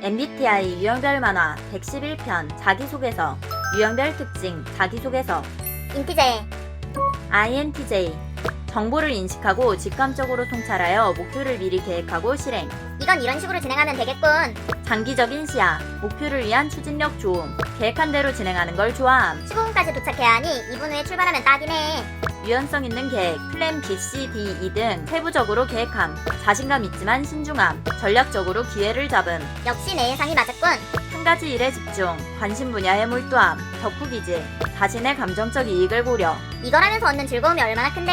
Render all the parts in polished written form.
MBTI 유형별 만화 111편 자기소개서 유형별 특징 자기소개서 인티제. INTJ 정보를 인식하고 직감적으로 통찰하여 목표를 미리 계획하고 실행 이건 이런 식으로 진행하면 되겠군. 장기적인 시야 목표를 위한 추진력 좋음 계획한 대로 진행하는 걸 좋아함 15분까지 도착해야 하니 2분 후에 출발하면 딱이네. 유연성 있는 계획 플랜 B, C, D, E 등 세부적으로 계획함 자신감 있지만 신중함 전략적으로 기회를 잡음 역시 내 예상이 맞았군. 한 가지 일에 집중 관심 분야에 몰두함 덕후기질 자신의 감정적 이익을 고려 이걸 하면서 얻는 즐거움이 얼마나 큰데.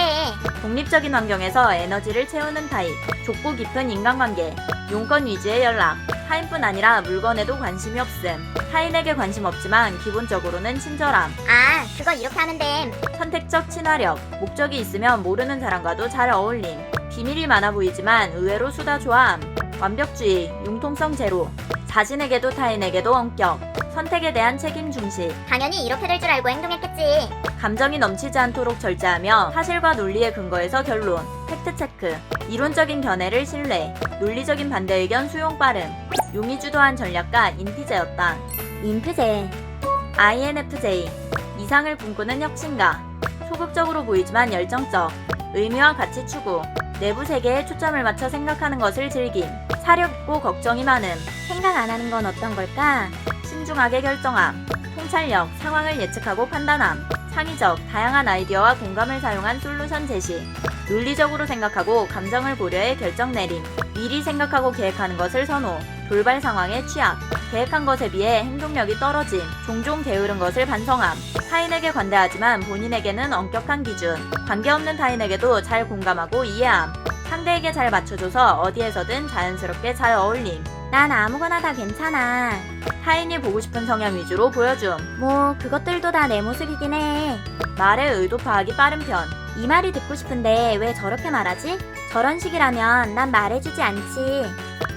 독립적인 환경에서 에너지를 채우는 타입 좁고 깊은 인간관계 용건 위주의 연락 타인뿐 아니라 물건에도 관심이 없음 타인에게 관심 없지만 기본적으로는 친절함 아, 그건 이렇게 하면 됨. 선택적 친화력 목적이 있으면 모르는 사람과도 잘 어울림 비밀이 많아 보이지만 의외로 수다 좋아함 완벽주의 융통성 제로 자신에게도 타인에게도 원격 선택에 대한 책임 중시 당연히 이렇게 될 줄 알고 행동했겠지. 감정이 넘치지 않도록 절제하며 사실과 논리에 근거해서 결론 팩트체크 이론적인 견해를 신뢰 논리적인 반대 의견 수용 빠름 용이 주도한 전략가 인티제였다. 인프제. INFJ 이상을 꿈꾸는 혁신가 소극적으로 보이지만 열정적 의미와 가치 추구 내부 세계에 초점을 맞춰 생각하는 것을 즐김 사력 있고 걱정이 많음 생각 안 하는 건 어떤 걸까? 신중하게 결정함 통찰력 상황을 예측하고 판단함 창의적 다양한 아이디어와 공감을 사용한 솔루션 제시 논리적으로 생각하고 감정을 고려해 결정 내림 미리 생각하고 계획하는 것을 선호 돌발 상황에 취약 계획한 것에 비해 행동력이 떨어짐 종종 게으른 것을 반성함 타인에게 관대하지만 본인에게는 엄격한 기준 관계없는 타인에게도 잘 공감하고 이해함 상대에게 잘 맞춰줘서 어디에서든 자연스럽게 잘 어울림 난 아무거나 다 괜찮아. 타인이 보고 싶은 성향 위주로 보여줌 뭐 그것들도 다 내 모습이긴 해. 말의 의도 파악이 빠른 편 이 말이 듣고 싶은데 왜 저렇게 말하지? 저런 식이라면 난 말해주지 않지.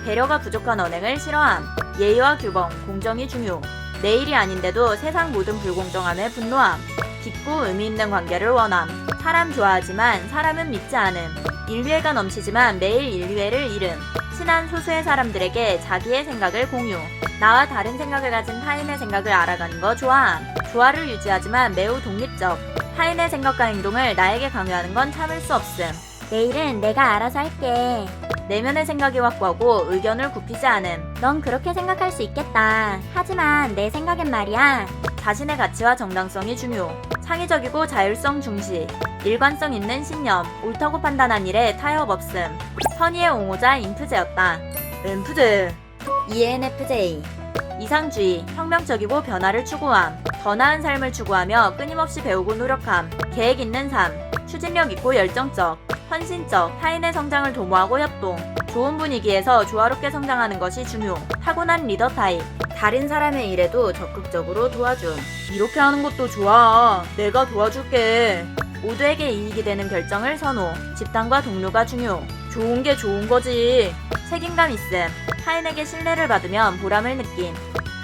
배려가 부족한 언행을 싫어함 예의와 규범 공정이 중요 내 일이 아닌데도 세상 모든 불공정함에 분노함 깊고 의미 있는 관계를 원함 사람 좋아하지만 사람은 믿지 않음 인류애가 넘치지만 매일 인류애를 잃음 친한 소수의 사람들에게 자기의 생각을 공유 나와 다른 생각을 가진 타인의 생각을 알아가는 거 좋아함 조화를 유지하지만 매우 독립적 타인의 생각과 행동을 나에게 강요하는 건 참을 수 없음 내일은 내가 알아서 할게. 내면의 생각이 확고하고 의견을 굽히지 않음 넌 그렇게 생각할 수 있겠다. 하지만 내 생각엔 말이야. 자신의 가치와 정당성이 중요 창의적이고 자율성 중시 일관성 있는 신념 옳다고 판단한 일에 타협 없음 선의의 옹호자 인프제였다. 인프제 ENFJ 이상주의 혁명적이고 변화를 추구함 더 나은 삶을 추구하며 끊임없이 배우고 노력함 계획 있는 삶 추진력 있고 열정적 헌신적 타인의 성장을 도모하고 협동 좋은 분위기에서 조화롭게 성장하는 것이 중요 타고난 리더 타입 다른 사람의 일에도 적극적으로 도와줌 이렇게 하는 것도 좋아 내가 도와줄게 모두에게 이익이 되는 결정을 선호 집단과 동료가 중요 좋은 게 좋은 거지 책임감 있음 타인에게 신뢰를 받으면 보람을 느낌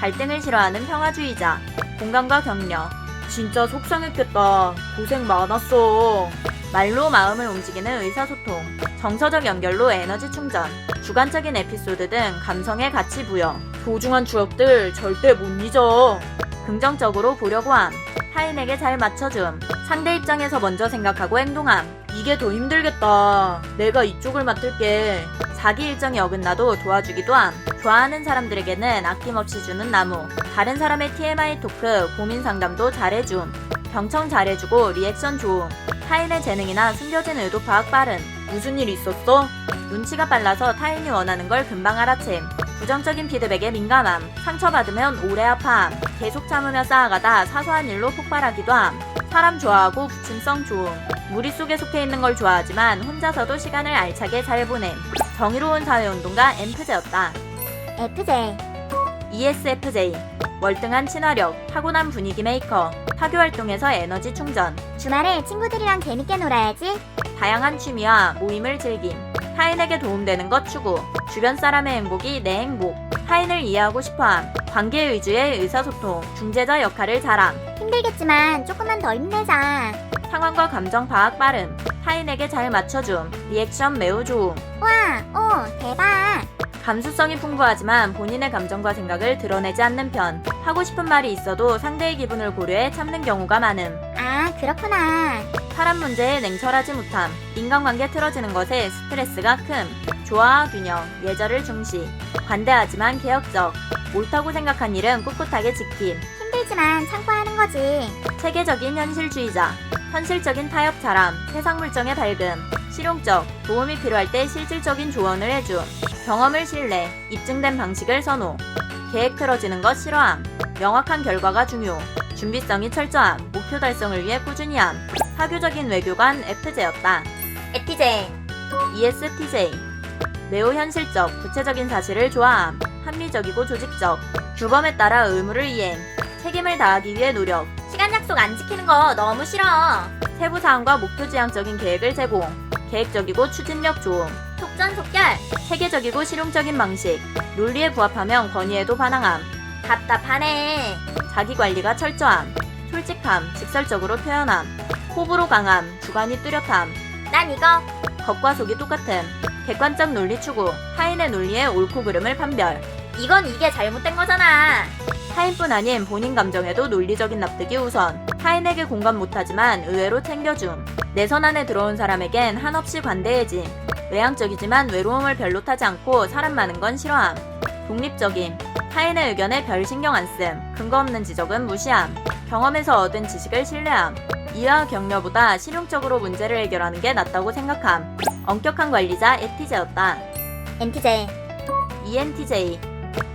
갈등을 싫어하는 평화주의자 공감과 격려 진짜 속상했겠다 고생 많았어 말로 마음을 움직이는 의사소통 정서적 연결로 에너지 충전 주관적인 에피소드 등 감성의 가치 부여 소중한 추억들 절대 못 잊어 긍정적으로 보려고 함 타인에게 잘 맞춰줌 상대 입장에서 먼저 생각하고 행동함 이게 더 힘들겠다 내가 이쪽을 맡을게 자기 일정이 어긋나도 도와주기도 함 좋아하는 사람들에게는 아낌없이 주는 나무 다른 사람의 TMI 토크 고민 상담도 잘해줌 경청 잘해주고 리액션 좋음 타인의 재능이나 숨겨진 의도 파악 빠른 무슨 일 있었어? 눈치가 빨라서 타인이 원하는 걸 금방 알아챔 부정적인 피드백에 민감함 상처받으면 오래 아파함 계속 참으며 쌓아가다 사소한 일로 폭발하기도 함 사람 좋아하고 부침성 좋음 무리 속에 속해 있는 걸 좋아하지만 혼자서도 시간을 알차게 잘 보냄 정의로운 사회운동가 엠프제였다. FJ. ESFJ 월등한 친화력 타고난 분위기 메이커 학교 활동에서 에너지 충전 주말에 친구들이랑 재밌게 놀아야지. 다양한 취미와 모임을 즐김 타인에게 도움되는 것 추구 주변 사람의 행복이 내 행복 타인을 이해하고 싶어함 관계 위주의 의사소통 중재자 역할을 잘함 힘들겠지만 조금만 더 힘내자. 상황과 감정 파악 빠름 타인에게 잘 맞춰줌 리액션 매우 좋음 와, 오, 대박. 감수성이 풍부하지만 본인의 감정과 생각을 드러내지 않는 편. 하고 싶은 말이 있어도 상대의 기분을 고려해 참는 경우가 많음. 아, 그렇구나. 사람 문제에 냉철하지 못함. 인간관계 틀어지는 것에 스트레스가 큼. 조화와 균형, 예절을 중시. 관대하지만 개혁적. 옳다고 생각한 일은 꿋꿋하게 지킴. 힘들지만 참고 하는 거지. 체계적인 현실주의자. 현실적인 타협 잘함. 세상 물정에 밝음. 실용적. 도움이 필요할 때 실질적인 조언을 해줌. 경험을 신뢰. 입증된 방식을 선호. 계획 틀어지는 것 싫어함. 명확한 결과가 중요. 준비성이 철저함. 목표 달성을 위해 꾸준히 함. 사교적인 외교관 FJ였다. 에티제. ESTJ. 매우 현실적, 구체적인 사실을 좋아함. 합리적이고 조직적. 규범에 따라 의무를 이행. 책임을 다하기 위해 노력. 시간 약속 안 지키는 거 너무 싫어. 세부 사항과 목표 지향적인 계획을 제공. 계획적이고 추진력 좋음. 속전속결. 체계적이고 실용적인 방식. 논리에 부합하면 권위에도 반항함. 답답하네. 자기관리가 철저함. 솔직함, 직설적으로 표현함. 호불호 강함, 주관이 뚜렷함. 난 이거. 겉과 속이 똑같음. 객관적 논리 추구. 타인의 논리에 옳고 그름을 판별. 이건 이게 잘못된 거잖아. 타인뿐 아닌 본인 감정에도 논리적인 납득이 우선. 타인에게 공감 못하지만 의외로 챙겨줌. 내 선 안에 들어온 사람에겐 한없이 관대해짐. 외향적이지만 외로움을 별로 타지 않고 사람 많은 건 싫어함. 독립적임. 타인의 의견에 별 신경 안 씀. 근거 없는 지적은 무시함. 경험에서 얻은 지식을 신뢰함. 이해와 격려보다 실용적으로 문제를 해결하는 게 낫다고 생각함. 엄격한 관리자 에티제였다. 엔티제. ENTJ.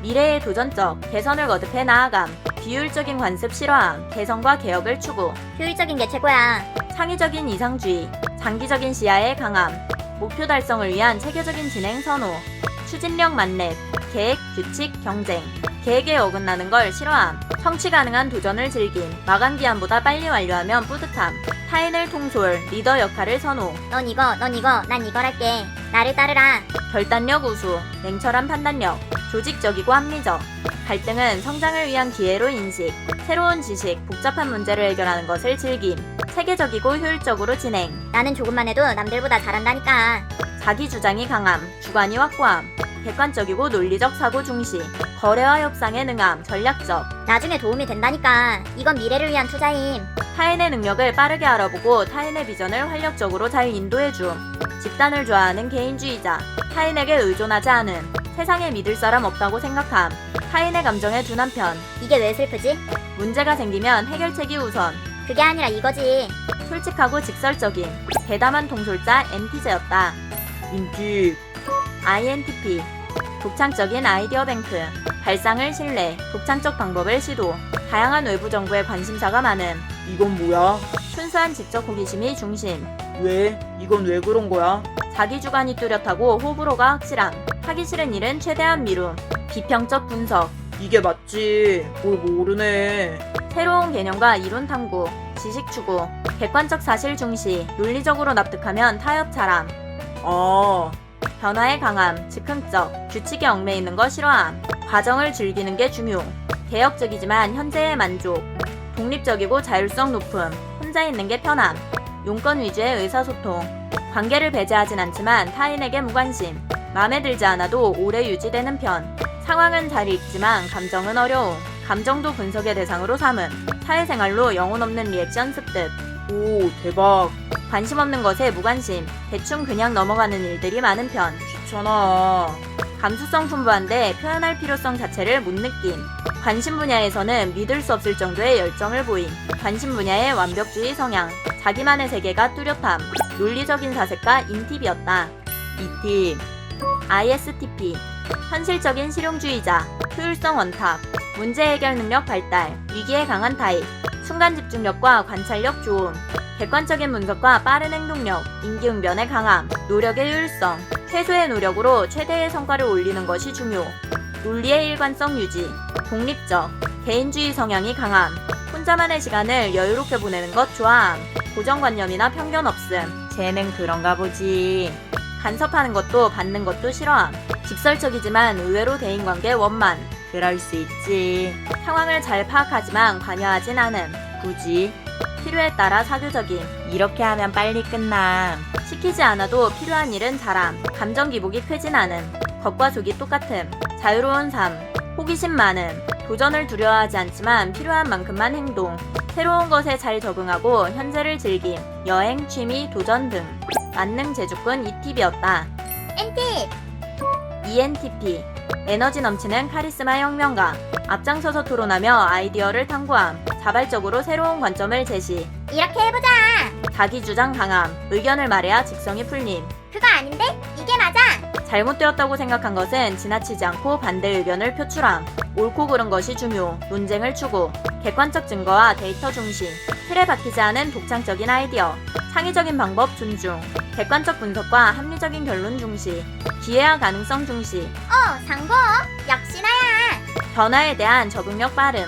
미래에 도전적, 개선을 거듭해 나아감. 비효율적인 관습 싫어함. 개선과 개혁을 추구. 효율적인 게 최고야. 창의적인 이상주의. 장기적인 시야에 강함. 목표 달성을 위한 체계적인 진행 선호. 추진력 만렙. 계획, 규칙, 경쟁. 계획에 어긋나는 걸 싫어함. 성취 가능한 도전을 즐김. 마감 기한보다 빨리 완료하면 뿌듯함. 타인을 통솔, 리더 역할을 선호. 넌 이거, 난 이걸 할게. 나를 따르라. 결단력 우수, 냉철한 판단력. 조직적이고 합리적. 갈등은 성장을 위한 기회로 인식. 새로운 지식, 복잡한 문제를 해결하는 것을 즐김. 체계적이고 효율적으로 진행. 나는 조금만 해도 남들보다 잘한다니까. 자기 주장이 강함. 주관이 확고함. 객관적이고 논리적 사고 중시. 거래와 협상에 능함. 전략적. 나중에 도움이 된다니까. 이건 미래를 위한 투자임. 타인의 능력을 빠르게 알아보고 타인의 비전을 활력적으로 잘 인도해줌. 집단을 좋아하는 개인주의자. 타인에게 의존하지 않음. 세상에 믿을 사람 없다고 생각함. 타인의 감정에 둔한 편. 이게 왜 슬프지? 문제가 생기면 해결책이 우선. 그게 아니라 이거지. 솔직하고 직설적인. 대담한 통솔자 MT제였다. 인기. INTP. 독창적인 아이디어 뱅크. 발상을 신뢰. 독창적 방법을 시도. 다양한 외부 정보에 관심사가 많음. 이건 뭐야? 순수한 지적 호기심이 중심. 왜? 이건 왜 그런 거야? 자기 주관이 뚜렷하고 호불호가 확실함. 하기 싫은 일은 최대한 미룸. 비평적 분석. 이게 맞지. 뭘 모르네. 새로운 개념과 이론 탐구. 지식 추구. 객관적 사실 중시. 논리적으로 납득하면 타협 잘함. 아, 변화에 강함. 즉흥적. 규칙에 얽매이는 거 싫어함. 과정을 즐기는 게 중요. 개혁적이지만 현재의 만족. 독립적이고 자율성 높음. 혼자 있는 게 편함. 용건 위주의 의사소통. 관계를 배제하진 않지만 타인에게 무관심. 마음에 들지 않아도 오래 유지되는 편. 상황은 잘 읽지만 감정은 어려움. 감정도 분석의 대상으로 삼음. 사회생활로 영혼 없는 리액션 습득. 오, 대박. 관심 없는 것에 무관심. 대충 그냥 넘어가는 일들이 많은 편. 귀찮아. 감수성 풍부한데 표현할 필요성 자체를 못 느낌. 관심 분야에서는 믿을 수 없을 정도의 열정을 보임. 관심 분야의 완벽주의 성향. 자기만의 세계가 뚜렷함. 논리적인 사색가 인팁이었다. 이팁. ISTP. 현실적인 실용주의자. 효율성 원탑. 문제 해결 능력 발달. 위기에 강한 타입. 순간 집중력과 관찰력 좋음. 객관적인 분석과 빠른 행동력. 임기응변에 강함. 노력의 효율성. 최소의 노력으로 최대의 성과를 올리는 것이 중요. 논리의 일관성 유지. 독립적. 개인주의 성향이 강함. 혼자만의 시간을 여유롭게 보내는 것 좋아함. 고정관념이나 편견 없음. 쟤는 그런가 보지. 간섭하는 것도 받는 것도 싫어함. 직설적이지만 의외로 대인관계 원만. 그럴 수 있지. 상황을 잘 파악하지만 관여하진 않음. 굳이. 필요에 따라 사교적임. 이렇게 하면 빨리 끝남. 시키지 않아도 필요한 일은 잘함. 감정 기복이 크진 않음. 겉과 속이 똑같음. 자유로운 삶. 호기심 많음. 도전을 두려워하지 않지만 필요한 만큼만 행동. 새로운 것에 잘 적응하고 현재를 즐김. 여행, 취미, 도전 등. 만능 제주꾼 이팁이었다. 엔팁. ENTP. 에너지 넘치는 카리스마 혁명가. 앞장서서 토론하며 아이디어를 탐구함. 자발적으로 새로운 관점을 제시. 이렇게 해보자. 자기 주장 강함. 의견을 말해야 직성이 풀림. 그거 아닌데? 이게 맞아. 잘못되었다고 생각한 것은 지나치지 않고 반대 의견을 표출함. 옳고 그른 것이 중요. 논쟁을 추구. 객관적 증거와 데이터 중심. 틀에 박히지 않은 독창적인 아이디어. 창의적인 방법 존중. 객관적 분석과 합리적인 결론 중시. 기회와 가능성 중시. 상고. 역시 나야. 변화에 대한 적응력 빠름.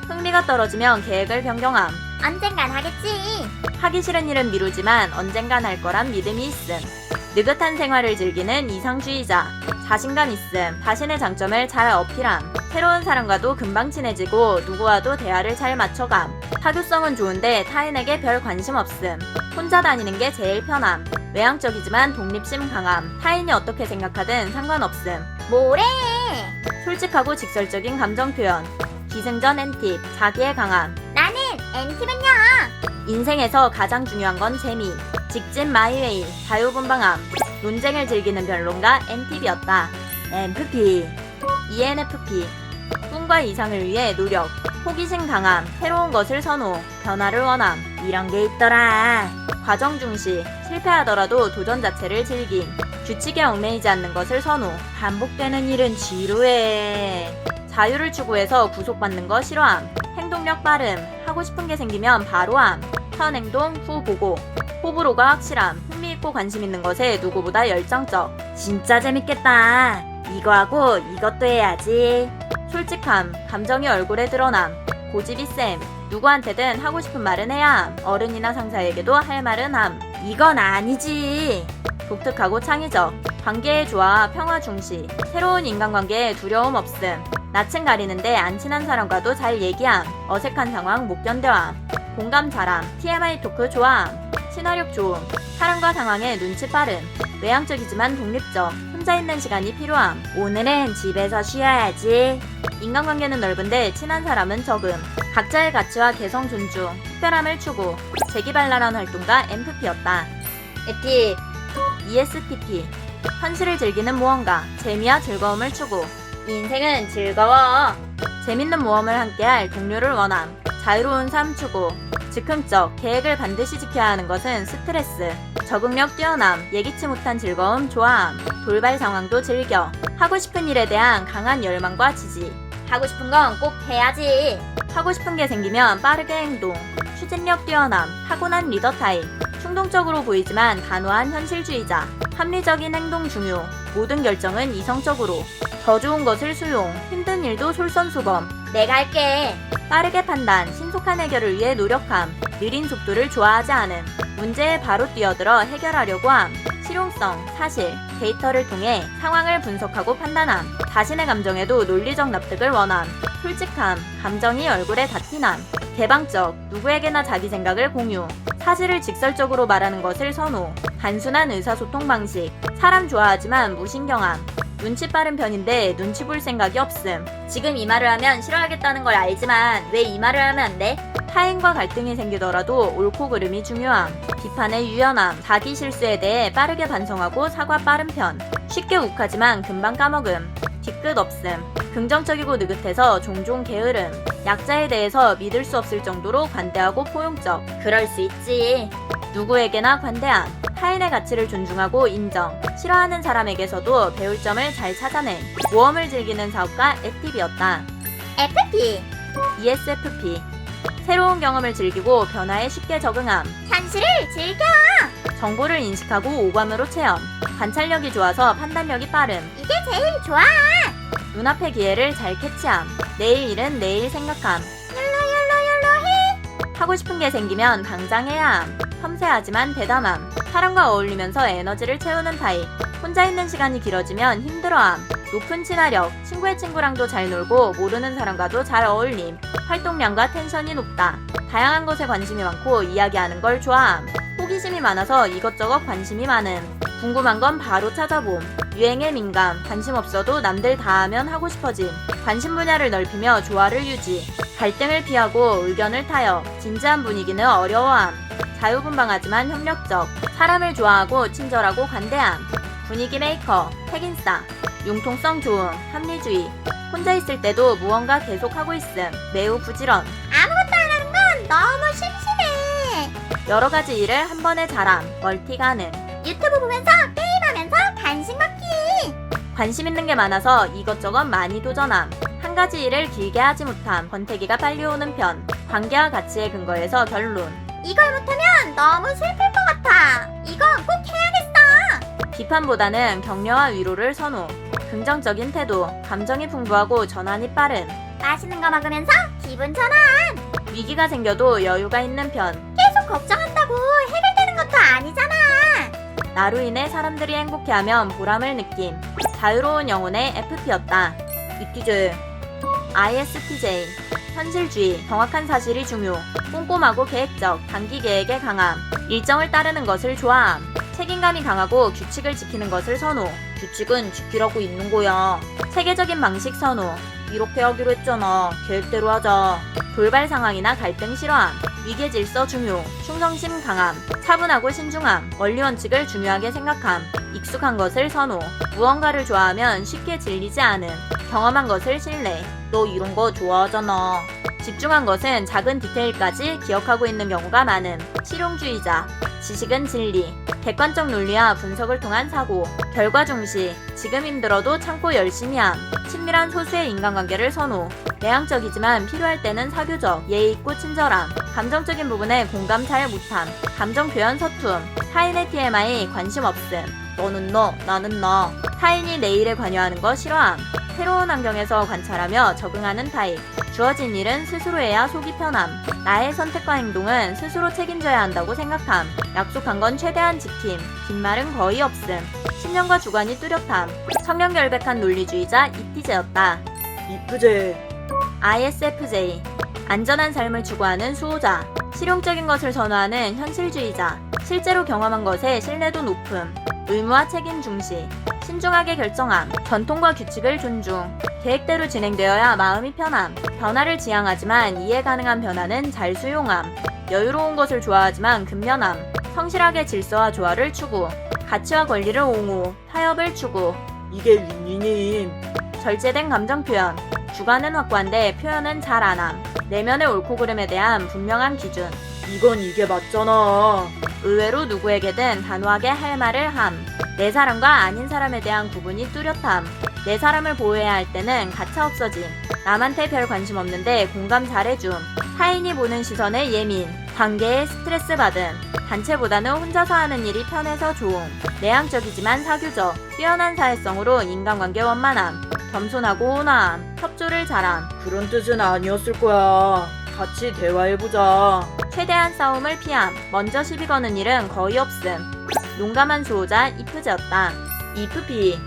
흥미가 떨어지면 계획을 변경함. 언젠간 하겠지. 하기 싫은 일은 미루지만 언젠간 할 거란 믿음이 있음. 느긋한 생활을 즐기는 이상주의자. 자신감 있음. 자신의 장점을 잘 어필함. 새로운 사람과도 금방 친해지고 누구와도 대화를 잘 맞춰감. 사교성은 좋은데 타인에게 별 관심 없음. 혼자 다니는 게 제일 편함. 외향적이지만 독립심 강함. 타인이 어떻게 생각하든 상관없음. 뭐래? 솔직하고 직설적인 감정 표현. 기승전 N팁. 자기의 강함. 나는 엔팁은요. 인생에서 가장 중요한 건 재미. 직진 마이웨이. 자유분방함. 논쟁을 즐기는 변론가 N팁이었다. MFP. ENFP. 꿈과 이상을 위해 노력. 호기심 강함. 새로운 것을 선호. 변화를 원함. 이런 게 있더라. 과정 중시. 실패하더라도 도전 자체를 즐김. 규칙에 얽매이지 않는 것을 선호. 반복되는 일은 지루해. 자유를 추구해서 구속받는 거 싫어함. 행동력 빠름. 하고 싶은 게 생기면 바로 함. 현 행동 후 보고. 호불호가 확실함. 흥미있고 관심 있는 것에 누구보다 열정적. 진짜 재밌겠다. 이거 하고 이것도 해야지. 솔직함. 감정이 얼굴에 드러남. 고집이 쌤. 누구한테든 하고 싶은 말은 해야 함. 어른이나 상사에게도 할 말은 함. 이건 아니지. 독특하고 창의적. 관계의 조화, 평화 중시. 새로운 인간관계에 두려움 없음. 낯은 가리는데 안 친한 사람과도 잘 얘기함. 어색한 상황 못 견뎌함. 공감 잘함. TMI 토크 좋아함. 친화력 좋음. 사람과 상황에 눈치 빠름. 외향적이지만 독립적. 혼자 있는 시간이 필요함. 오늘은 집에서 쉬어야지. 인간관계는 넓은데 친한 사람은 적음. 각자의 가치와 개성 존중. 특별함을 추구. 재기발랄한 활동가 MFP였다. 에팁. ESTP. 현실을 즐기는 모험가. 재미와 즐거움을 추구. 인생은 즐거워. 재밌는 모험을 함께할 동료를 원함. 자유로운 삶 추구. 즉흥적. 계획을 반드시 지켜야 하는 것은 스트레스. 적응력 뛰어남. 예기치 못한 즐거움 좋아함. 돌발 상황도 즐겨. 하고 싶은 일에 대한 강한 열망과 지지. 하고 싶은 건 꼭 해야지. 하고 싶은 게 생기면 빠르게 행동. 추진력 뛰어남. 타고난 리더 타입. 충동적으로 보이지만 단호한 현실주의자. 합리적인 행동 중요. 모든 결정은 이성적으로. 더 좋은 것을 수용. 힘든 일도 솔선수범. 내가 할게. 빠르게 판단. 신속한 해결을 위해 노력함. 느린 속도를 좋아하지 않음. 문제에 바로 뛰어들어 해결하려고 함. 실용성, 사실, 데이터를 통해 상황을 분석하고 판단함. 자신의 감정에도 논리적 납득을 원함. 솔직함, 감정이 얼굴에 다 티남. 개방적, 누구에게나 자기 생각을 공유. 사실을 직설적으로 말하는 것을 선호. 단순한 의사소통 방식. 사람 좋아하지만 무신경함. 눈치 빠른 편인데 눈치 볼 생각이 없음. 지금 이 말을 하면 싫어하겠다는 걸 알지만 왜 이 말을 하면 안 돼? 타인과 갈등이 생기더라도 옳고 그름이 중요함. 비판의 유연함. 자기 실수에 대해 빠르게 반성하고 사과 빠른 편. 쉽게 욱하지만 금방 까먹음. 뒤끝 없음. 긍정적이고 느긋해서 종종 게으름. 약자에 대해서 믿을 수 없을 정도로 관대하고 포용적. 그럴 수 있지. 누구에게나 관대함. 타인의 가치를 존중하고 인정. 싫어하는 사람에게서도 배울 점을 잘 찾아내. 모험을 즐기는 사업가 에팁이었다. FP. ESFP. 새로운 경험을 즐기고 변화에 쉽게 적응함. 현실을 즐겨. 정보를 인식하고 오감으로 체험. 관찰력이 좋아서 판단력이 빠름. 이게 제일 좋아. 눈앞의 기회를 잘 캐치함. 내일 일은 내일 생각함. 욜로 해. 하고 싶은 게 생기면 당장 해야 함. 섬세하지만 대담함. 사람과 어울리면서 에너지를 채우는 타입. 혼자 있는 시간이 길어지면 힘들어함. 높은 친화력. 친구의 친구랑도 잘 놀고 모르는 사람과도 잘 어울림. 활동량과 텐션이 높다. 다양한 것에 관심이 많고 이야기하는 걸 좋아함. 호기심이 많아서 이것저것 관심이 많음. 궁금한 건 바로 찾아봄. 유행에 민감, 관심 없어도 남들 다 하면 하고 싶어짐. 관심 분야를 넓히며 조화를 유지. 갈등을 피하고 의견을 타협. 진지한 분위기는 어려워함. 자유분방하지만 협력적. 사람을 좋아하고 친절하고 관대함. 분위기 메이커, 핵인싸. 융통성 좋음, 합리주의. 혼자 있을 때도 무언가 계속하고 있음. 매우 부지런. 아무것도 안 하는 건 너무 심심해. 여러 가지 일을 한 번에 잘함. 멀티 가능. 유튜브 보면서 게임하면서 간식 먹기. 관심 있는 게 많아서 이것저것 많이 도전함. 한 가지 일을 길게 하지 못함. 권태기가 빨리 오는 편. 관계와 가치에 근거해서 결론. 이걸 못하면 너무 슬플 것 같아. 이거 꼭 해야겠어. 비판보다는 격려와 위로를 선호. 긍정적인 태도. 감정이 풍부하고 전환이 빠른. 맛있는 거 먹으면서 기분 전환. 위기가 생겨도 여유가 있는 편. 계속 걱정한다고 해결되는 것도 아니잖아. 나로 인해 사람들이 행복해하면 보람을 느낌. 자유로운 영혼의 FP였다. 이티즈. ISTJ. 현실주의, 정확한 사실이 중요. 꼼꼼하고 계획적, 단기 계획에 강함. 일정을 따르는 것을 좋아함. 책임감이 강하고 규칙을 지키는 것을 선호. 규칙은 지키라고 있는 거야. 체계적인 방식 선호. 이렇게 하기로 했잖아. 계획대로 하자. 돌발 상황이나 갈등 싫어함. 위계 질서 중요. 충성심 강함. 차분하고 신중함. 원리 원칙을 중요하게 생각함. 익숙한 것을 선호. 무언가를 좋아하면 쉽게 질리지 않음. 경험한 것을 신뢰. 너 이런 거 좋아하잖아. 집중한 것은 작은 디테일까지 기억하고 있는 경우가 많음. 실용주의자. 지식은 진리. 객관적 논리와 분석을 통한 사고. 결과 중시. 지금 힘들어도 참고 열심히 함. 친밀한 소수의 인간관계를 선호. 내향적이지만 필요할 때는 사교적. 예의 있고 친절함. 감정적인 부분에 공감 잘 못함. 감정 표현 서툼. 타인의 TMI 관심 없음. 너는 너, 나는 나. 타인이 내 일에 관여하는 거 싫어함. 새로운 환경에서 관찰하며 적응하는 타입. 주어진 일은 스스로 해야 속이 편함. 나의 선택과 행동은 스스로 책임져야 한다고 생각함. 약속한 건 최대한 지킴. 빈말은 거의 없음. 신념과 주관이 뚜렷함. 청렴결백한 논리주의자 이티제였다. 이프제. ISFJ. 안전한 삶을 추구하는 수호자. 실용적인 것을 선호하는 현실주의자. 실제로 경험한 것에 신뢰도 높음. 의무와 책임 중시. 신중하게 결정함. 전통과 규칙을 존중. 계획대로 진행되어야 마음이 편함. 변화를 지향하지만 이해 가능한 변화는 잘 수용함. 여유로운 것을 좋아하지만 근면함. 성실하게 질서와 조화를 추구. 가치와 권리를 옹호. 타협을 추구. 이게 윈윈임. 절제된 감정 표현. 주관은 확고한데 표현은 잘 안함. 내면의 옳고 그름에 대한 분명한 기준. 이건 이게 맞잖아. 의외로 누구에게든 단호하게 할 말을 함. 내 사람과 아닌 사람에 대한 구분이 뚜렷함. 내 사람을 보호해야 할 때는 가차 없어짐. 남한테 별 관심 없는데 공감 잘해줌. 타인이 보는 시선에 예민. 관계에 스트레스 받음. 단체보다는 혼자서 하는 일이 편해서 좋음. 내향적이지만 사교적. 뛰어난 사회성으로 인간관계 원만함. 겸손하고 온화함. 협조를 잘함. 그런 뜻은 아니었을 거야. 같이 대화해보자. 최대한 싸움을 피함. 먼저 시비 거는 일은 거의 없음. 용감한 수호자 이프제였다. 이프피.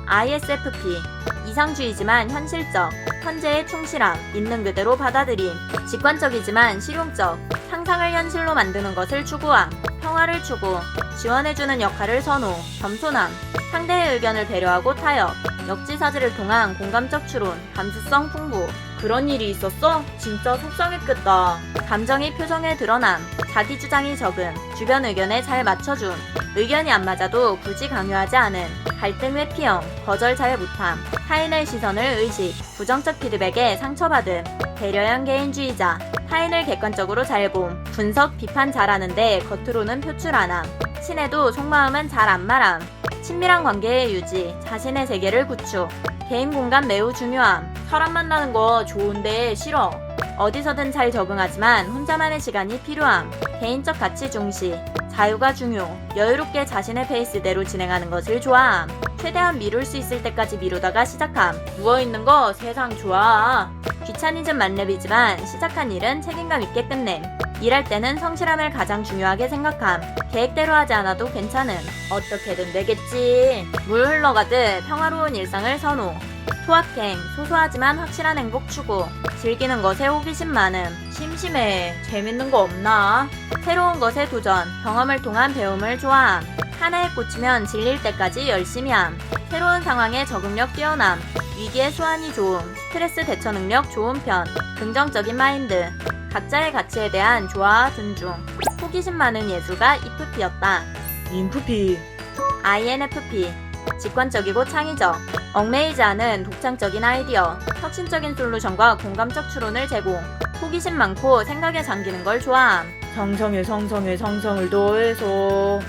ISFP. 이상주의지만 현실적. 현재에 충실함. 있는 그대로 받아들임. 직관적이지만 실용적. 상상을 현실로 만드는 것을 추구함. 평화를 추구. 지원해주는 역할을 선호. 겸손함. 상대의 의견을 배려하고 타협. 역지사지를 통한 공감적 추론. 감수성 풍부. 그런 일이 있었어? 진짜 속상했겠다. 감정이 표정에 드러남. 자기 주장이 적음. 주변 의견에 잘 맞춰줌. 의견이 안 맞아도 굳이 강요하지 않음. 갈등 회피형. 거절 잘 못함. 타인의 시선을 의식. 부정적 피드백에 상처받음. 배려형 개인주의자. 타인을 객관적으로 잘 봄. 분석, 비판 잘하는데 겉으로는 표출 안 함. 친해도 속마음은 잘 안 말함. 친밀한 관계의 유지. 자신의 세계를 구축. 개인 공간 매우 중요함. 사람 만나는 거 좋은데 싫어. 어디서든 잘 적응하지만 혼자만의 시간이 필요함. 개인적 가치 중시. 자유가 중요. 여유롭게 자신의 페이스대로 진행하는 것을 좋아함. 최대한 미룰 수 있을 때까지 미루다가 시작함. 누워있는 거 세상 좋아. 귀차니즘 만렙이지만 시작한 일은 책임감 있게 끝냄. 일할 때는 성실함을 가장 중요하게 생각함. 계획대로 하지 않아도 괜찮음. 어떻게든 되겠지. 물 흘러가듯 평화로운 일상을 선호. 소확행, 소소하지만 확실한 행복 추구. 즐기는 것에 호기심 많음. 심심해. 재밌는 거 없나? 새로운 것에 도전, 경험을 통한 배움을 좋아함. 하나에 꽂히면 질릴 때까지 열심히 함. 새로운 상황에 적응력 뛰어남. 위기에 소환이 좋음. 스트레스 대처 능력 좋은 편. 긍정적인 마인드. 각자의 가치에 대한 조화와 존중. 호기심 많은 예술가 이프피였다. 인프피. INFP. 직관적이고 창의적. 얽매이지 않은 독창적인 아이디어. 혁신적인 솔루션과 공감적 추론을 제공. 호기심 많고 생각에 잠기는 걸 좋아함. 상상에 상상을 더해서.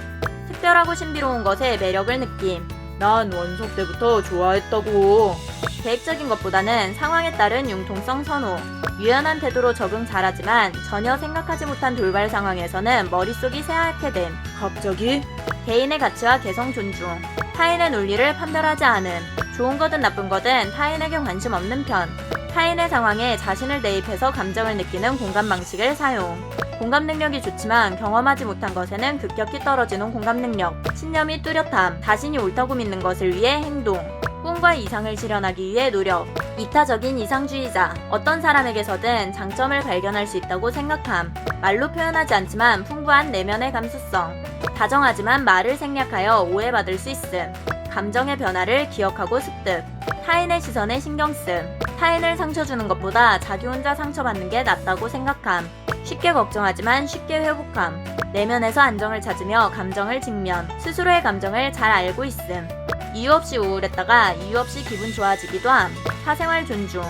특별하고 신비로운 것에 매력을 느낌. 난 원석 때부터 좋아했다고. 계획적인 것보다는 상황에 따른 융통성 선호. 유연한 태도로 적응 잘하지만 전혀 생각하지 못한 돌발 상황에서는 머릿속이 새하얗게 됨. 갑자기? 개인의 가치와 개성 존중. 타인의 논리를 판별하지 않음. 좋은 거든 나쁜 거든 타인에게 관심 없는 편. 타인의 상황에 자신을 대입해서 감정을 느끼는 공감 방식을 사용. 공감 능력이 좋지만 경험하지 못한 것에는 급격히 떨어지는 공감 능력. 신념이 뚜렷함. 자신이 옳다고 믿는 것을 위해 행동. 꿈과 이상을 실현하기 위해 노력. 이타적인 이상주의자. 어떤 사람에게서든 장점을 발견할 수 있다고 생각함. 말로 표현하지 않지만 풍부한 내면의 감수성. 다정하지만 말을 생략하여 오해받을 수 있음. 감정의 변화를 기억하고 습득. 타인의 시선에 신경씀. 타인을 상처 주는 것보다 자기 혼자 상처받는 게 낫다고 생각함. 쉽게 걱정하지만 쉽게 회복함. 내면에서 안정을 찾으며 감정을 직면. 스스로의 감정을 잘 알고 있음. 이유 없이 우울했다가 이유 없이 기분 좋아지기도 함. 사생활 존중.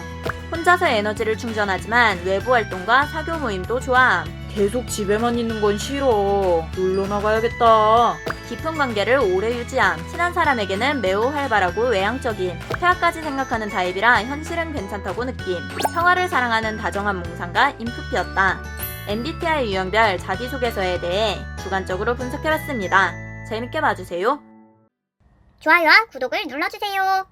혼자서 에너지를 충전하지만 외부 활동과 사교 모임도 좋아함. 계속 집에만 있는 건 싫어. 놀러 나가야겠다. 깊은 관계를 오래 유지함. 친한 사람에게는 매우 활발하고 외향적인. 퇴학까지 생각하는 타입이라 현실은 괜찮다고 느낌. 평화를 사랑하는 다정한 몽상가 인프피였다. MBTI 유형별 자기소개서에 대해 주관적으로 분석해봤습니다. 재밌게 봐주세요. 좋아요와 구독을 눌러주세요.